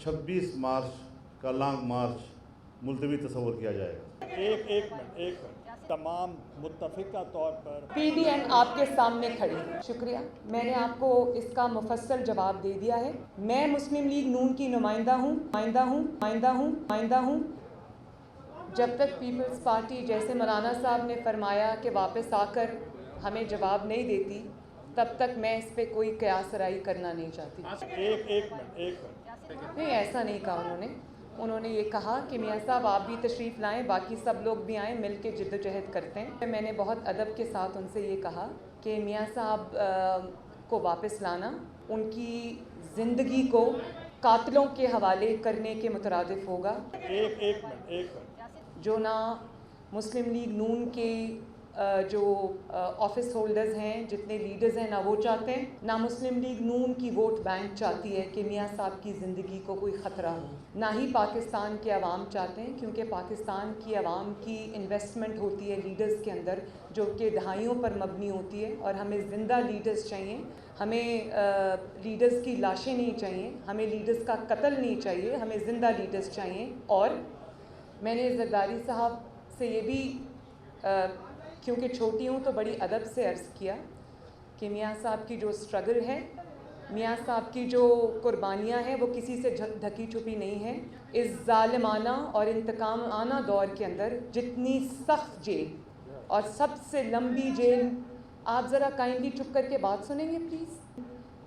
26 मार्च का लॉन्ग मार्च मुलतवी तस्वर किया जाएगा। एक मिनट तमाम मुत्तफ़िका तौर पर PDM आपके सामने खड़ी है। शुक्रिया, मैंने आपको इसका मुफस्सल जवाब दे दिया है। मैं मुस्लिम लीग नून की नुमाइंदा हूँ। जब तक पीपल्स पार्टी, जैसे मौलाना साहब ने फरमाया कि वापस आकर हमें जवाब नहीं देती, तब तक मैं इस पे कोई क़यासराई करना नहीं चाहती। एक मिनट नहीं, ऐसा नहीं कहा उन्होंने ये कहा कि मियाँ साहब आप भी तशरीफ़ लाएं, बाकी सब लोग भी आएँ, मिल के जिद्दोजहद करते हैं। मैंने बहुत अदब के साथ उनसे ये कहा कि मियाँ साहब को वापस लाना उनकी ज़िंदगी को कातिलों के हवाले करने के मुतरादिफ होगा। एक मिनट जो ना मुस्लिम लीग नून के जो ऑफिस होल्डर्स हैं, जितने लीडर्स हैं, ना वो चाहते हैं, ना मुस्लिम लीग नून की वोट बैंक चाहती है कि मियाँ साहब की ज़िंदगी को कोई ख़तरा हो, ना ही पाकिस्तान के अवाम चाहते हैं, क्योंकि पाकिस्तान की अवाम की इन्वेस्टमेंट होती है लीडर्स के अंदर, जो कि दहाइयों पर मबनी होती है। और हमें ज़िंदा लीडर्स चाहिए, हमें लीडर्स की लाशें नहीं चाहिए, हमें लीडर्स का कत्ल नहीं चाहिए, हमें ज़िंदा लीडर्स चाहिए। और मैंने ज़रदारी साहब से ये भी क्योंकि छोटी हूँ तो बड़ी अदब से अर्ज़ किया कि मियाँ साहब की जो स्ट्रगल है, मियाँ साहब की जो कुर्बानियाँ हैं, वो किसी से ढकी छुपी नहीं है। इस ज़ालिमाना और इंतकामाना दौर के अंदर जितनी सख्त जेल और सबसे लंबी जेल, आप ज़रा काइंडली चुप करके बात सुनेंगे प्लीज़,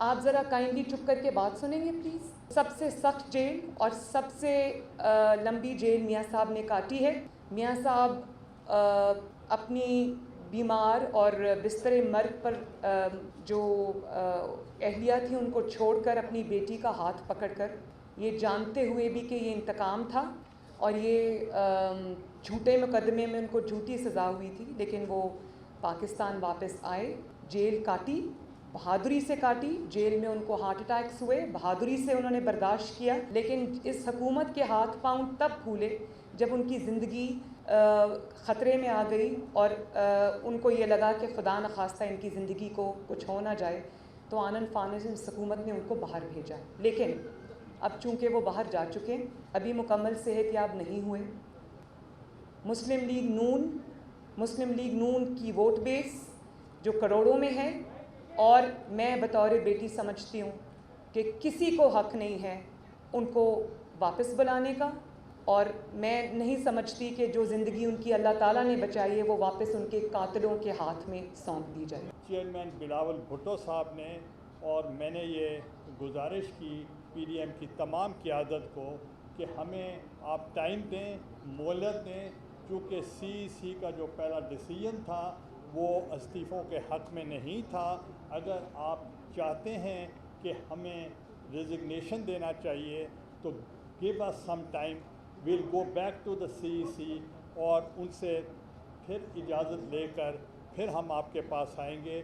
आप ज़रा काइंडली चुप करके बात सुनेंगे प्लीज़। सबसे सख्त जेल और सबसे लंबी जेल मियाँ साहब ने काटी है। मियाँ साहब अपनी बीमार और बिस्तरे मर्ग पर जो अहलिया थी उनको छोड़कर अपनी बेटी का हाथ पकड़कर, ये जानते हुए भी कि ये इंतकाम था और ये झूठे मुकदमे में उनको झूठी सज़ा हुई थी, लेकिन वो पाकिस्तान वापस आए, जेल काटी, बहादुरी से काटी। जेल में उनको हार्ट अटैक्स हुए, बहादुरी से उन्होंने बर्दाश्त किया। लेकिन इस हुकूमत के हाथ पांव तब फूले जब उनकी ज़िंदगी ख़तरे में आ गई और उनको ये लगा कि खुदा न खास्ता इनकी ज़िंदगी को कुछ हो ना जाए, तो आनन फानन से इस हुकूमत ने उनको बाहर भेजा। लेकिन अब चूँकि वो बाहर जा चुके, अभी मुकम्मल सेहतयाब नहीं हुए, मुस्लिम लीग नून की वोट बेस जो करोड़ों में है, और मैं बतौर बेटी समझती हूँ कि किसी को हक़ नहीं है उनको वापस बुलाने का, और मैं नहीं समझती कि जो ज़िंदगी उनकी अल्लाह ताला ने बचाई है वो वापस उनके कातिलों के हाथ में सौंप दी जाए। चेयरमैन बिलावल भुट्टो साहब ने और मैंने ये गुजारिश की PDM की तमाम क़यादत को कि हमें आप टाइम दें, मोहलत दें, चूँकि CEC का जो पहला डिसीजन था वो इस्तीफ़ों के हक़ में नहीं था। अगर आप चाहते हैं कि हमें रेजिग्नेशन देना चाहिए तो give us some time, will go back to the CEC और उनसे फिर इजाज़त लेकर फिर हम आपके पास आएंगे।